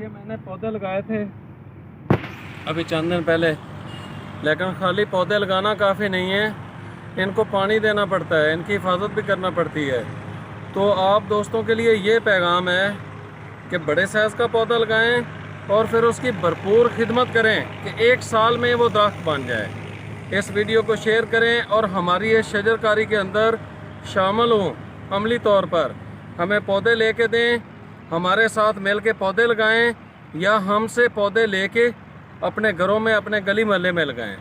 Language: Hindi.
ये मैंने पौधे लगाए थे अभी चंद दिन पहले, लेकिन खाली पौधे लगाना काफ़ी नहीं है, इनको पानी देना पड़ता है, इनकी हिफाजत भी करना पड़ती है। तो आप दोस्तों के लिए ये पैगाम है कि बड़े साइज़ का पौधा लगाएं और फिर उसकी भरपूर खिदमत करें कि 1 साल में वो दरख्त बन जाए। इस वीडियो को शेयर करें और हमारी इस शजरकारी के अंदर शामिल हों। अमली तौर पर हमें पौधे लेके दें, हमारे साथ मिल के पौधे लगाएं या हमसे पौधे लेके अपने घरों में, अपने गली मोहल्ले में लगाएं।